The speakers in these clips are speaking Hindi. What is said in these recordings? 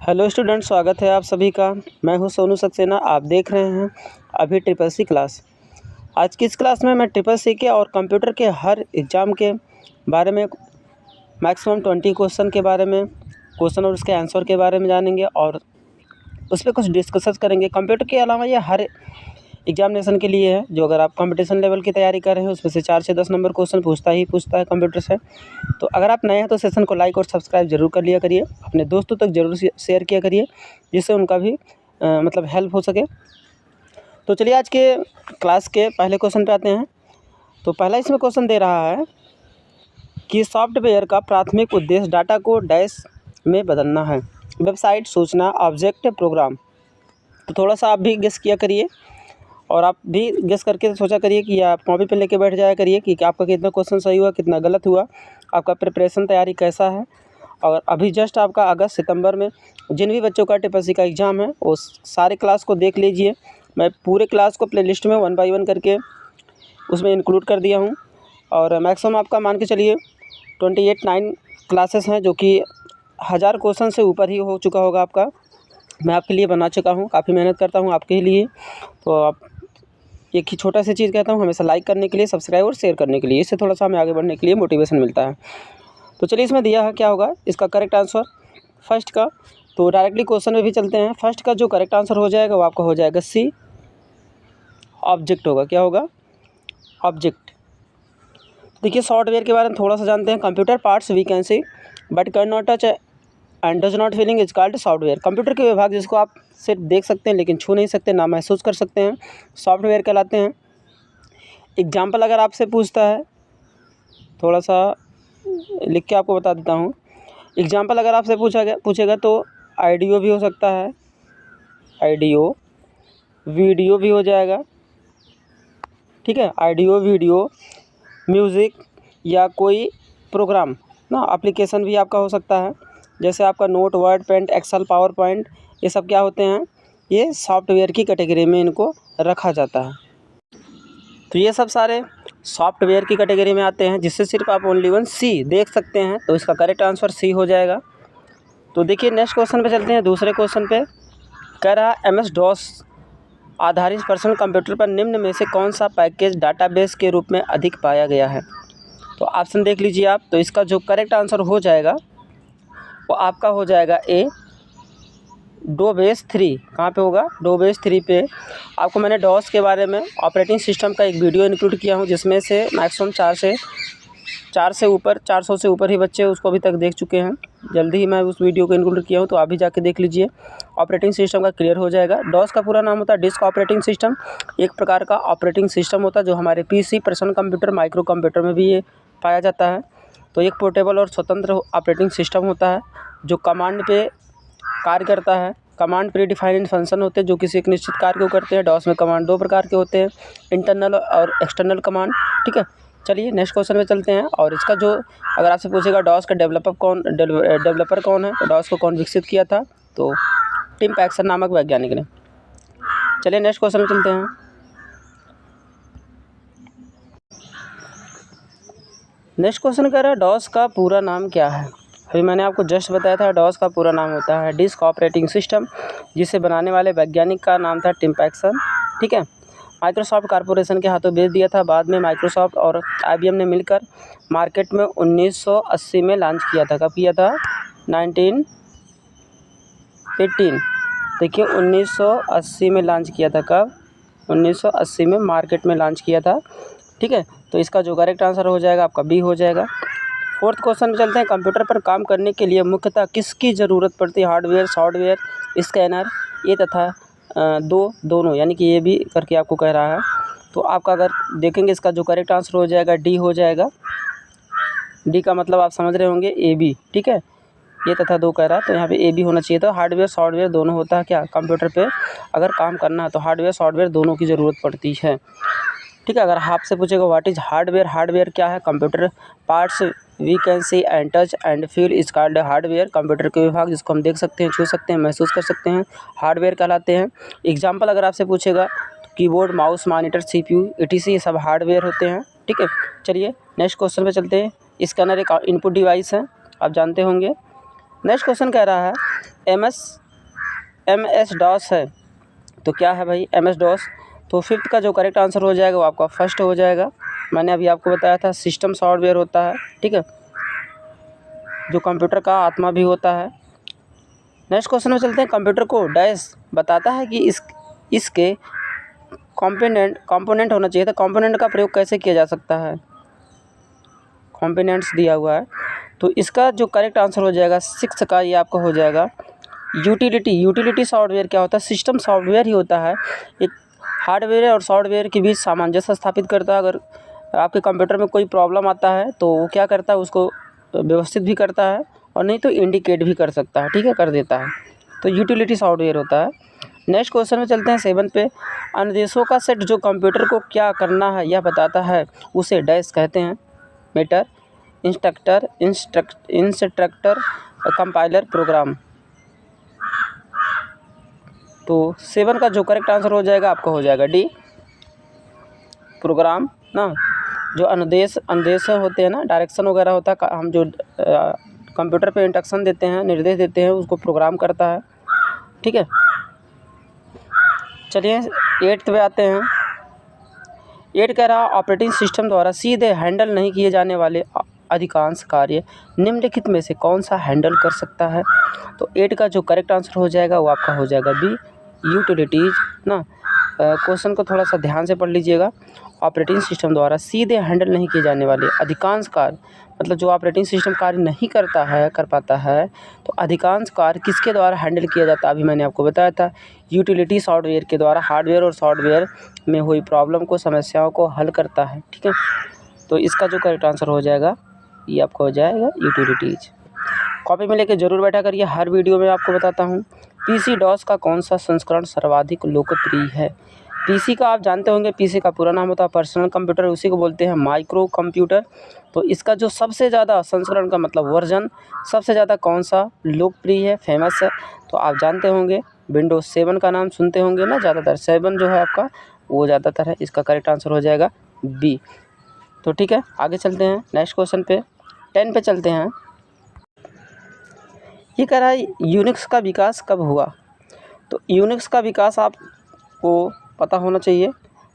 हेलो स्टूडेंट, स्वागत है आप सभी का। मैं हूं सोनू सक्सेना। आप देख रहे हैं अभी ट्रिपल सी क्लास। आज की इस क्लास में मैं ट्रिपल सी के और कंप्यूटर के हर एग्ज़ाम के बारे में मैक्सिमम 20 क्वेश्चन के बारे में क्वेश्चन और उसके आंसर के बारे में जानेंगे और उस पर कुछ डिस्कस करेंगे। कंप्यूटर के अलावा ये हर एग्जामिनेशन के लिए है, जो अगर आप कंपटीशन लेवल की तैयारी कर रहे हैं उसमें से 4 से 10 नंबर क्वेश्चन पूछता है कंप्यूटर से। तो अगर आप नए हैं तो सेशन को लाइक और सब्सक्राइब जरूर कर लिया करिए, अपने दोस्तों तक जरूर शेयर किया करिए, जिससे उनका भी मतलब हेल्प हो सके। तो चलिए आज के क्लास के पहले क्वेश्चन पे आते हैं। तो पहला इसमें क्वेश्चन दे रहा है कि सॉफ्टवेयर का प्राथमिक उद्देश्य डाटा को डैश में बदलना है। वेबसाइट, सूचना, ऑब्जेक्ट, प्रोग्राम। तो थोड़ा सा आप भी गेस किया करिए और आप भी गेस करके सोचा करिए कि आप कॉपी पे लेके बैठ जाया करिए कि आपका कितना क्वेश्चन सही हुआ, कितना गलत हुआ, आपका प्रिपरेशन तैयारी कैसा है। और अभी जस्ट आपका अगस्त सितंबर में जिन भी बच्चों का टिपसी का एग्ज़ाम है वो सारे क्लास को देख लीजिए। मैं पूरे क्लास को प्लेलिस्ट में 1 बाय 1 करके उसमें इंक्लूड कर दिया हूँ। और मैक्सिमम आपका मान के चलिए 28-9 क्लासेस हैं, जो कि 1000 क्वेश्चन से ऊपर ही हो चुका होगा आपका। मैं आपके लिए बना चुका हूँ, काफ़ी मेहनत करता हूँ आपके लिए। तो आप एक ही छोटा सी चीज़ कहता हूँ, हमेशा लाइक करने के लिए, सब्सक्राइब और शेयर करने के लिए, इससे थोड़ा सा हमें आगे बढ़ने के लिए मोटिवेशन मिलता है। तो चलिए इसमें दिया है क्या होगा इसका करेक्ट आंसर फर्स्ट का। तो डायरेक्टली क्वेश्चन में भी चलते हैं। फर्स्ट का जो करेक्ट आंसर हो जाएगा वो आपका हो जाएगा सी, ऑब्जेक्ट होगा। क्या होगा? ऑब्जेक्ट। देखिए सॉफ्टवेयर के बारे में थोड़ा सा जानते हैं। Computer parts we can see but can not touch and does not feeling is called software. Computer के विभाग जिसको आप सिर्फ देख सकते हैं लेकिन छू नहीं सकते, ना महसूस कर सकते हैं, सॉफ्टवेयर कहलाते हैं। एग्जाम्पल अगर आपसे पूछता है, थोड़ा सा लिख के आपको बता देता हूँ। एग्जाम्पल अगर आपसे पूछेगा तो ऑडियो भी हो सकता है, ऑडियो, वीडियो भी हो जाएगा, ठीक है। ऑडियो, वीडियो, म्यूज़िक या कोई प्रोग्राम ना, एप्लीकेशन भी आपका हो सकता है। जैसे आपका note, Word, Paint, Excel, PowerPoint, ये सब क्या होते हैं? ये सॉफ्टवेयर की कैटेगरी में इनको रखा जाता है। तो ये सब सारे सॉफ्टवेयर की कैटेगरी में आते हैं, जिससे सिर्फ आप ओनली वन सी देख सकते हैं। तो इसका करेक्ट आंसर सी हो जाएगा। तो देखिए नेक्स्ट क्वेश्चन पे चलते हैं। दूसरे क्वेश्चन पे कह रहा MS DOS आधारित पर्सनल कंप्यूटर पर निम्न में से कौन सा पैकेज डाटाबेस के रूप में अधिक पाया गया है? तो ऑप्शन देख लीजिए आप। तो इसका जो करेक्ट आंसर हो जाएगा वो आपका हो जाएगा ए, डोबेस 3। कहाँ पे होगा? डोबेस 3 पे। आपको मैंने डॉस के बारे में ऑपरेटिंग सिस्टम का एक वीडियो इंक्लूड किया हूँ, जिसमें से मैक्सिमम 400 से ऊपर ही बच्चे उसको अभी तक देख चुके हैं। जल्दी ही मैं उस वीडियो को इंक्लूड किया हूँ, तो आप भी जाके देख लीजिए। ऑपरेटिंग सिस्टम का क्लियर हो जाएगा। डॉस का पूरा नाम होता है डिस्क ऑपरेटिंग सिस्टम। एक प्रकार का ऑपरेटिंग सिस्टम होता है जो हमारे PC, personal computer, micro computer में भी ये पाया जाता है। तो एक पोर्टेबल और स्वतंत्र ऑपरेटिंग सिस्टम होता है जो कमांड पे कार्य करता है। कमांड प्री डिफाइंड फंक्शन होते हैं जो किसी एक निश्चित कार्य को करते हैं। डॉस में कमांड 2 प्रकार के होते हैं, इंटरनल और एक्सटर्नल कमांड, ठीक है। चलिए नेक्स्ट क्वेश्चन में चलते हैं। और इसका जो अगर आपसे पूछेगा डॉस का डेवलपर कौन है, तो डॉस को कौन विकसित किया था? तो टिम पैक्सन नामक वैज्ञानिक ने। चलिए नेक्स्ट क्वेश्चन में चलते हैं। नेक्स्ट क्वेश्चन कह रहा है डॉस का पूरा नाम क्या है? अभी मैंने आपको जस्ट बताया था डॉस का पूरा नाम होता है डिस्क ऑपरेटिंग सिस्टम, जिसे बनाने वाले वैज्ञानिक का नाम था टिम पैक्सन, ठीक है। माइक्रोसॉफ्ट कॉरपोरेशन के हाथों बेच दिया था। बाद में माइक्रोसॉफ्ट और IBM ने मिलकर मार्केट में 1980 में लॉन्च किया था। कब किया था? 1918। देखिए 1980 में लॉन्च किया था। कब? 1980 में मार्केट में लॉन्च किया था, ठीक है। तो इसका जो करेक्ट आंसर हो जाएगा आपका बी हो जाएगा। फोर्थ क्वेश्चन में चलते हैं। कंप्यूटर पर काम करने के लिए मुख्यतः किसकी ज़रूरत पड़ती है? हार्डवेयर, सॉफ्टवेयर, स्कैनर, ये तथा दोनों, यानी कि ये भी करके आपको कह रहा है। तो आपका अगर देखेंगे इसका जो करेक्ट आंसर हो जाएगा डी हो जाएगा। डी का मतलब आप समझ रहे होंगे AB, ठीक है। ये तथा 2 कह रहा है तो यहाँ पे AB होना चाहिए था। हार्डवेयर सॉफ्टवेयर दोनों होता है क्या? कंप्यूटर पे अगर काम करना है तो हार्डवेयर सॉफ्टवेयर दोनों की ज़रूरत पड़ती है, ठीक है। अगर आपसे पूछेगा व्हाट इज़ हार्डवेयर, हार्डवेयर क्या है? Computer parts we can see and touch and feel is called hardware. Computer के विभाग जिसको हम देख सकते हैं, छू सकते हैं, महसूस कर सकते हैं, हार्डवेयर कहलाते हैं। एग्जाम्पल अगर आपसे पूछेगा तो keyboard, mouse, monitor, CPU, ETC ये सब हार्डवेयर होते हैं, ठीक है। चलिए नेक्स्ट क्वेश्चन पे चलते हैं। स्कैनर एक इनपुट डिवाइस है, आप जानते होंगे। नेक्स्ट क्वेश्चन कह रहा है एम एस डॉस है, तो क्या है भाई एम एस डॉस? तो फिफ्थ का जो करेक्ट आंसर हो जाएगा वो आपका फर्स्ट हो जाएगा। मैंने अभी आपको बताया था सिस्टम सॉफ्टवेयर होता है, ठीक है, जो कंप्यूटर का आत्मा भी होता है। नेक्स्ट क्वेश्चन में चलते हैं। कंप्यूटर को डैश बताता है कि इसके कंपोनेंट होना चाहिए था। कंपोनेंट का प्रयोग कैसे किया जा सकता है? कंपोनेंट्स दिया हुआ है, तो इसका जो करेक्ट आंसर हो जाएगा सिक्स का, ये आपका हो जाएगा यूटिलिटी सॉफ्टवेयर क्या होता है? सिस्टम सॉफ्टवेयर ही होता है, एक हार्डवेयर और सॉफ्टवेयर के बीच सामंजस्य स्थापित करता है। अगर आपके कंप्यूटर में कोई प्रॉब्लम आता है तो वो क्या करता है, उसको व्यवस्थित भी करता है और नहीं तो इंडिकेट भी कर सकता है, ठीक है, कर देता है। तो यूटिलिटी सॉफ्टवेयर होता है। नेक्स्ट क्वेश्चन में चलते हैं 7 पे। अनुदेशों का सेट जो कंप्यूटर को क्या करना है यह बताता है, उसे डैश कहते हैं। Meter, instructor, compiler, program. तो 7 का जो करेक्ट आंसर हो जाएगा आपका हो जाएगा डी, प्रोग्राम ना। जो अनुदेश होते हैं ना, डायरेक्शन वगैरह होता है, हम जो कंप्यूटर पे इंस्ट्रक्शन देते हैं, निर्देश देते हैं, उसको प्रोग्राम करता है, ठीक है। चलिए 8th पे आते हैं। 8 कह रहा ऑपरेटिंग सिस्टम द्वारा सीधे हैंडल नहीं किए जाने वाले अधिकांश कार्य निम्नलिखित में से कौन सा हैंडल कर सकता है? तो 8 का जो करेक्ट आंसर हो जाएगा वो आपका हो जाएगा बी, यूटिलिटीज ना। क्वेश्चन को थोड़ा सा ध्यान से पढ़ लीजिएगा। ऑपरेटिंग सिस्टम द्वारा सीधे हैंडल नहीं किए जाने वाले अधिकांश कार्य, मतलब जो ऑपरेटिंग सिस्टम कार्य नहीं कर पाता है, तो अधिकांश कार्य किसके द्वारा हैंडल किया जाता है? अभी मैंने आपको बताया था यूटिलिटी सॉफ्टवेयर के द्वारा हार्डवेयर और सॉफ्टवेयर में हुई प्रॉब्लम को, समस्याओं को हल करता है, ठीक है। तो इसका जो करेक्ट आंसर हो जाएगा ये आपको हो जाएगा यूटिलिटीज। कॉपी में लेके जरूर बैठा करिए, हर वीडियो में आपको बताता हूँ। पीसी डॉस का कौन सा संस्करण सर्वाधिक लोकप्रिय है? पीसी का आप जानते होंगे, पीसी का पूरा नाम होता है पर्सनल कंप्यूटर, उसी को बोलते हैं माइक्रो कंप्यूटर। तो इसका जो सबसे ज़्यादा संस्करण का मतलब वर्जन सबसे ज़्यादा कौन सा लोकप्रिय है, फेमस है? तो आप जानते होंगे विंडोज 7 का नाम सुनते होंगे ना ज़्यादातर, 7 जो है आपका वो ज़्यादातर है। इसका करेक्ट आंसर हो जाएगा बी। तो ठीक है, आगे चलते हैं नेक्स्ट क्वेश्चन पे। 10 पे चलते हैं। ये कह रहा है यूनिक्स का विकास कब हुआ? तो यूनिक्स का विकास आपको पता होना चाहिए।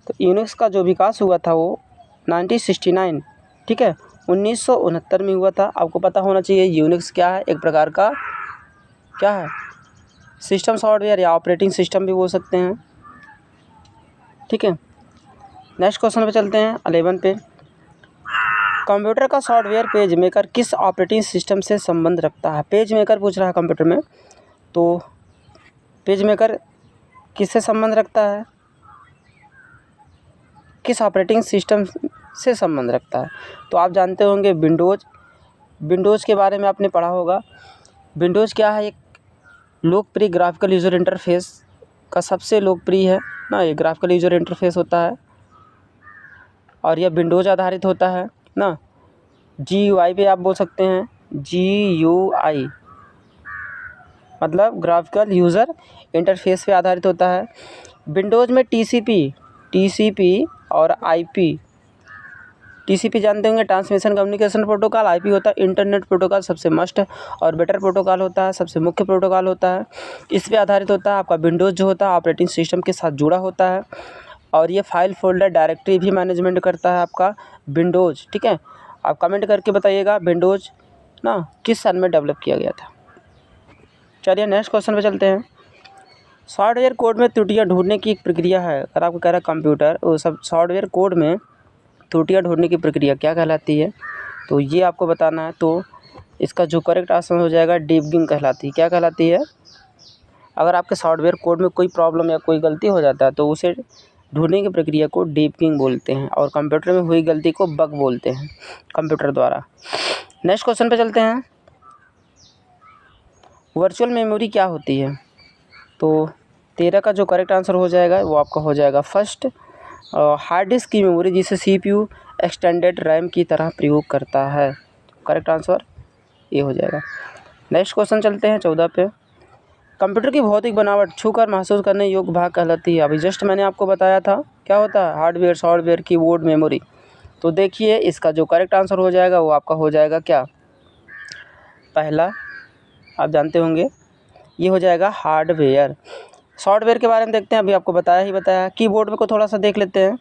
तो यूनिक्स का जो विकास हुआ था वो 1969, ठीक है, 1969 में हुआ था। आपको पता होना चाहिए यूनिक्स क्या है, एक प्रकार का क्या है, सिस्टम सॉफ्टवेयर या ऑपरेटिंग सिस्टम भी बोल सकते हैं, ठीक है। नेक्स्ट क्वेश्चन पे चलते हैं 11 पे। कंप्यूटर का सॉफ्टवेयर पेज मेकर किस ऑपरेटिंग सिस्टम से संबंध रखता है? पेज मेकर पूछ रहा है कंप्यूटर में, तो पेज मेकर किससे संबंध रखता है, किस ऑपरेटिंग सिस्टम से संबंध रखता है? तो आप जानते होंगे विंडोज़ के बारे में आपने पढ़ा होगा। विंडोज़ क्या है, एक लोकप्रिय ग्राफिकल यूज़र इंटरफेस का सबसे लोकप्रिय है ना, ये ग्राफिकल यूज़र इंटरफेस होता है और यह विंडोज़ आधारित होता है ना। GUI पे आप बोल सकते हैं, GUI मतलब ग्राफिकल यूज़र इंटरफेस पे आधारित होता है। विंडोज़ में TCP और IP, TCP जानते होंगे ट्रांसमिशन कम्युनिकेशन प्रोटोकॉल, IP होता है इंटरनेट प्रोटोकॉल, सबसे मस्ट और बेटर प्रोटोकॉल होता है, सबसे मुख्य प्रोटोकॉल होता है। इस पे आधारित होता है। आपका विंडोज़ जो होता है ऑपरेटिंग सिस्टम के साथ जुड़ा होता है और ये फाइल फोल्डर डायरेक्टरी भी मैनेजमेंट करता है आपका विंडोज़, ठीक है। आप कमेंट करके बताइएगा विंडोज़ ना किस सन में डेवलप किया गया था। चलिए नेक्स्ट क्वेश्चन पे चलते हैं। सॉफ्टवेयर कोड में त्रुटियां ढूंढने की एक प्रक्रिया है। अगर आपको कह रहा है कंप्यूटर वो सब सॉफ्टवेयर कोड में त्रुटियां ढूंढने की प्रक्रिया क्या कहलाती है, तो ये आपको बताना है। तो इसका जो करेक्ट आंसर हो जाएगा डिबगिंग कहलाती है। क्या कहलाती है? अगर आपके सॉफ्टवेयर कोड में कोई प्रॉब्लम या कोई गलती हो जाता है तो उसे ढूंढने की प्रक्रिया को डिबगिंग बोलते हैं और कंप्यूटर में हुई गलती को बग बोलते हैं कंप्यूटर द्वारा। नेक्स्ट क्वेश्चन पे चलते हैं। वर्चुअल मेमोरी क्या होती है? तो 13 का जो करेक्ट आंसर हो जाएगा वो आपका हो जाएगा फर्स्ट, हार्ड डिस्क की मेमोरी जिसे CPU एक्सटेंडेड रैम की तरह प्रयोग करता है। करेक्ट आंसर ये हो जाएगा। नेक्स्ट क्वेश्चन चलते हैं 14 पे। कंप्यूटर की भौतिक बनावट छूकर महसूस करने योग्य भाग कहलाती है। अभी जस्ट मैंने आपको बताया था क्या होता है, हार्डवेयर, सॉफ्टवेयर, कीबोर्ड, मेमोरी। तो देखिए इसका जो करेक्ट आंसर हो जाएगा वो आपका हो जाएगा क्या, पहला आप जानते होंगे, ये हो जाएगा हार्डवेयर। सॉफ्टवेयर के बारे में देखते हैं, अभी आपको बताया। कीबोर्ड में को थोड़ा सा देख लेते हैं।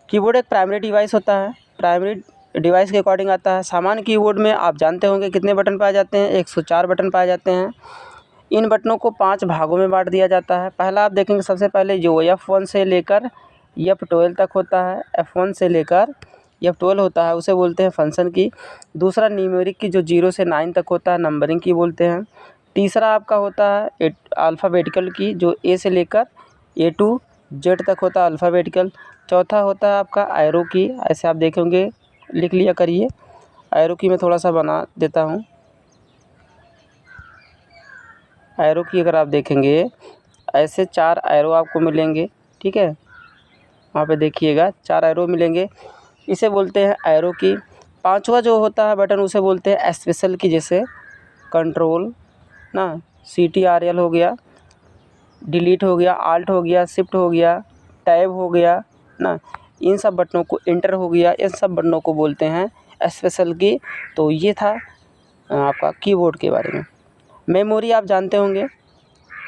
कीबोर्ड एक प्राइमरी डिवाइस होता है, प्राइमरी डिवाइस के अकॉर्डिंग आता है। सामान्य कीबोर्ड में आप जानते होंगे कितने बटन पाए जाते हैं, 104 बटन पाए जाते हैं। इन बटनों को 5 भागों में बांट दिया जाता है। पहला आप देखेंगे, सबसे पहले जो F1 से लेकर F12 तक होता है, F1 से लेकर F12 होता है, उसे बोलते हैं फंक्शन की। दूसरा न्यूमेरिक की, जो 0 से 9 तक होता है, नंबरिंग की बोलते हैं। तीसरा आपका होता है अल्फ़ाबेटिकल की, जो A से लेकर A to Z तक होता है, अल्फ़ाबेटिकल। चौथा होता है आपका एरो की, ऐसे आप देखेंगे, लिख लिया करिए। एरो की मैं थोड़ा सा बना देता हूँ। एरो की अगर आप देखेंगे, ऐसे 4 एरो आपको मिलेंगे, ठीक है, वहाँ पे देखिएगा 4 एरो मिलेंगे, इसे बोलते हैं एरो की। पांचवा जो होता है बटन, उसे बोलते हैं स्पेशल की, जैसे कंट्रोल ना, CTRL हो गया, डिलीट हो गया, आल्ट हो गया, शिफ्ट हो गया, टैब हो गया ना, इन सब बटनों को, इंटर हो गया, इन सब बटनों को बोलते हैं स्पेशल की। तो ये था आपका कीबोर्ड के बारे में। मेमोरी आप जानते होंगे,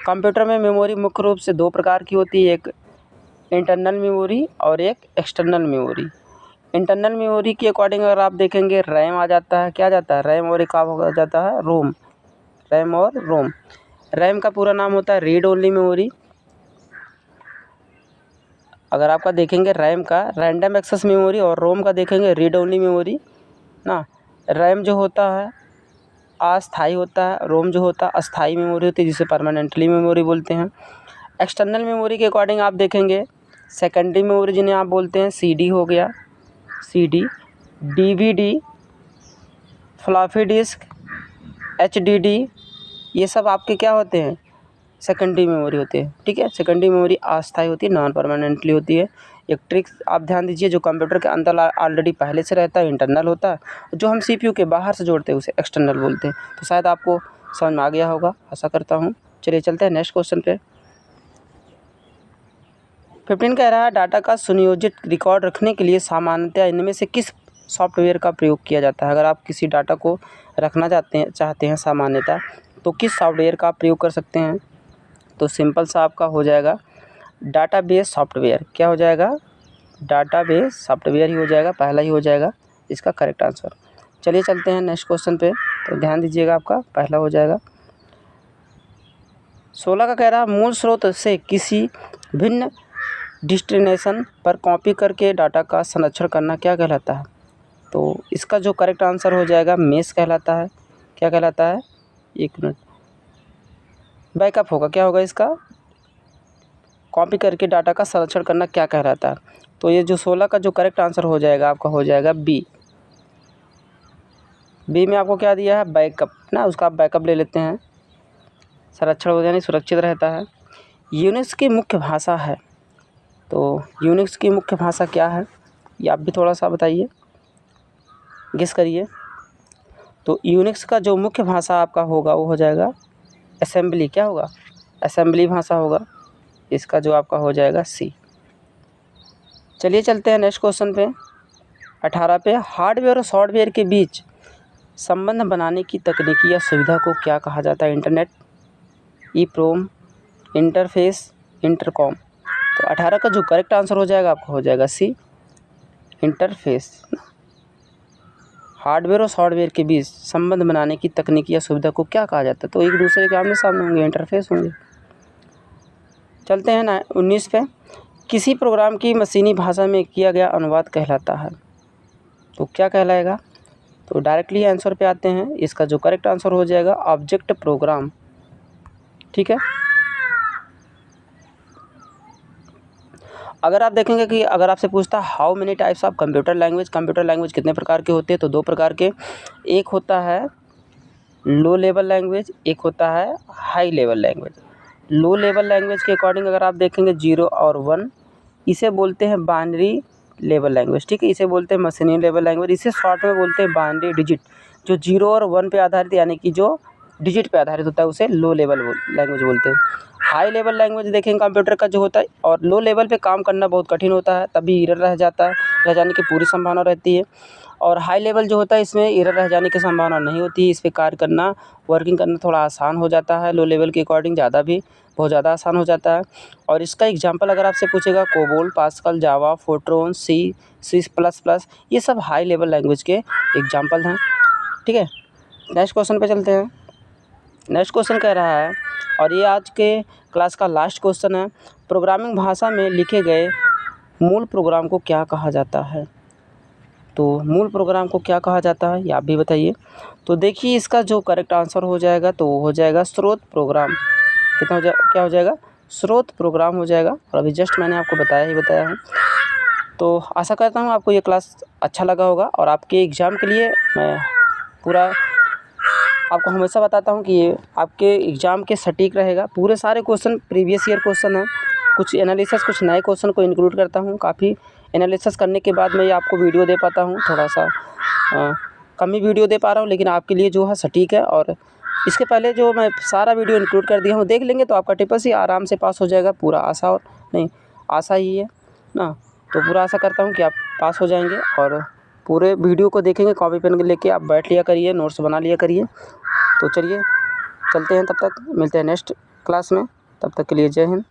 कंप्यूटर में मेमोरी मुख्य रूप से 2 प्रकार की होती है, एक इंटरनल मेमोरी और एक एक्सटर्नल मेमोरी। इंटरनल मेमोरी के अकॉर्डिंग अगर आप देखेंगे, रैम आ जाता है, क्या आ जाता है, रैम, और एक आ जाता है रोम, रैम और रोम। रैम का पूरा नाम होता है रीड ओनली मेमोरी। अगर आपका देखेंगे रैम का रैंडम एक्सेस मेमोरी, और रोम का देखेंगे रीड ओनली मेमोरी ना। रैम जो होता है अस्थाई होता है, रोम जो होता है अस्थाई मेमोरी होती है, जिसे परमानेंटली मेमोरी बोलते हैं। एक्सटर्नल मेमोरी के अकॉर्डिंग आप देखेंगे, सेकेंडरी मेमोरी जिन्हें आप बोलते हैं CD हो गया, CD, DVD, floppy disk, HDD, ये सब आपके क्या होते हैं, सेकेंडरी मेमोरी होते हैं, ठीक है। सेकेंडरी मेमोरी अस्थाई होती है, नॉन परमानेंटली होती है। एक ट्रिक्स आप ध्यान दीजिए, जो कंप्यूटर के अंदर ऑलरेडी पहले से रहता है इंटरनल होता है, जो हम CPU के बाहर से जोड़ते हैं उसे एक्सटर्नल बोलते हैं। तो शायद आपको समझ में आ गया होगा, आशा करता हूँ। चलिए चलते हैं नेक्स्ट क्वेश्चन पे। 15 कह रहा है, डाटा का सुनियोजित रिकॉर्ड रखने के लिए सामान्यतः इनमें से किस सॉफ्टवेयर का प्रयोग किया जाता है। अगर आप किसी डाटा को रखना चाहते हैं सामान्यतः, तो किस सॉफ्टवेयर का प्रयोग कर सकते हैं। तो सिंपल सा आपका हो जाएगा डाटाबेस सॉफ्टवेयर। क्या हो जाएगा, डाटाबेस सॉफ्टवेयर ही हो जाएगा, पहला ही हो जाएगा इसका करेक्ट आंसर। चलिए चलते हैं नेक्स्ट क्वेश्चन पे, तो ध्यान दीजिएगा, आपका पहला हो जाएगा। 16 का कह रहा है, मूल स्रोत से किसी भिन्न डेस्टिनेशन पर कॉपी करके डाटा का संरक्षण करना क्या कहलाता है। तो इसका जो करेक्ट आंसर हो जाएगा मेश कहलाता है। क्या कहलाता है, एक मिनट, बैकअप होगा, क्या होगा इसका, कॉपी करके डाटा का संरक्षण करना क्या कहलाता है। तो ये जो 16 का जो करेक्ट आंसर हो जाएगा आपका हो जाएगा बी। बी में आपको क्या दिया है, बैकअप ना, उसका आप बैकअप ले लेते हैं, संरक्षण हो यानी सुरक्षित रहता है। यूनिक्स की मुख्य भाषा है, तो यूनिक्स की मुख्य भाषा क्या है, ये आप भी थोड़ा सा बताइए, गेस करिए। तो यूनिक्स का जो मुख्य भाषा आपका होगा वो हो जाएगा असेंबली। क्या होगा, असेंबली भाषा होगा, इसका जो आपका हो जाएगा सी। चलिए चलते हैं नेक्स्ट क्वेश्चन पे, 18 पे। हार्डवेयर और सॉफ्टवेयर के बीच संबंध बनाने की तकनीकी या सुविधा को क्या कहा जाता है। Internet, EEPROM, interface, intercom. तो 18 का जो करेक्ट आंसर हो जाएगा आपका हो जाएगा सी, इंटरफेस। हार्डवेयर और सॉफ्टवेयर के बीच संबंध बनाने की तकनीकी या सुविधा को क्या कहा जाता है। तो एक दूसरे के आमने सामने होंगे, इंटरफेस होंगे। चलते हैं ना 19 पे। किसी प्रोग्राम की मशीनी भाषा में किया गया अनुवाद कहलाता है, तो क्या कहलाएगा। तो डायरेक्टली आंसर पे आते हैं, इसका जो करेक्ट आंसर हो जाएगा ऑब्जेक्ट प्रोग्राम, ठीक है। अगर आप देखेंगे कि अगर आपसे पूछता है how many types of computer language कितने प्रकार के होते हैं, तो 2 प्रकार के, एक होता है लो लेवल लैंग्वेज, एक होता है high level language. Low level language के अकॉर्डिंग अगर आप देखेंगे 0 और 1, इसे बोलते हैं बाइनरी लेवल लैंग्वेज, ठीक है, इसे बोलते हैं मशीनी लेवल लैंग्वेज। इसे शॉर्ट में बोलते हैं बाइनरी डिजिट। जो 0 और 1 पे आधारित, यानी कि जो डिजिट पे आधारित होता है, उसे लो लेवल लैंग्वेज बोलते हैं। हाई लेवल लैंग्वेज देखेंगे कंप्यूटर का जो होता है, और लो लेवल पे काम करना बहुत कठिन होता है, तभी एरर रह जाता है, रह जाने की पूरी संभावना रहती है। और हाई लेवल जो होता है इसमें एरर रह जाने की संभावना नहीं होती। इस पे कार्य करना, वर्किंग करना थोड़ा आसान हो जाता है। लो लेवल के अकॉर्डिंग बहुत ज़्यादा आसान हो जाता है। और इसका एग्जांपल अगर आपसे पूछेगा कोबोल, पास्कल, जावा, फोर्ट्रॉन, C++, ये सब हाई लेवल लैंग्वेज के एग्जांपल हैं। ठीक है, नेक्स्ट क्वेश्चन पे चलते हैं। नेक्स्ट क्वेश्चन कह रहा है, और ये आज के क्लास का लास्ट क्वेश्चन है, प्रोग्रामिंग भाषा में लिखे गए मूल प्रोग्राम को क्या कहा जाता है? तो मूल प्रोग्राम को क्या कहा जाता है ये आप भी बताइए। तो देखिए इसका जो करेक्ट आंसर हो जाएगा तो वो हो जाएगा स्रोत प्रोग्राम। क्या हो जाएगा? स्रोत प्रोग्राम हो जाएगा। और अभी जस्ट मैंने आपको बताया है। तो आशा करता हूँ आपको ये क्लास अच्छा लगा होगा। और आपके एग्ज़ाम के लिए मैं पूरा आपको हमेशा बताता हूँ कि ये आपके एग्ज़ाम के सटीक रहेगा। पूरे सारे क्वेश्चन प्रीवियस ईयर क्वेश्चन हैं, कुछ एनालिसिस, कुछ नए क्वेश्चन को इंक्लूड करता हूँ। काफ़ी एनालिसिस करने के बाद मैं ये आपको वीडियो दे पाता हूँ। थोड़ा सा कम ही वीडियो दे पा रहा हूँ, लेकिन आपके लिए जो है सटीक है। और इसके पहले जो मैं सारा वीडियो इंक्लूड कर दिया हूँ, देख लेंगे तो आपका TSS आराम से पास हो जाएगा। पूरा आशा ही है ना। तो पूरा आशा करता हूँ कि आप पास हो जाएंगे। और पूरे वीडियो को देखेंगे, कॉपी पेन लेके आप बैठ लिया करिए, नोट्स बना लिया करिए। तो चलिए चलते हैं, तब तक मिलते हैं नेक्स्ट क्लास में। तब तक के लिए जय हिंद।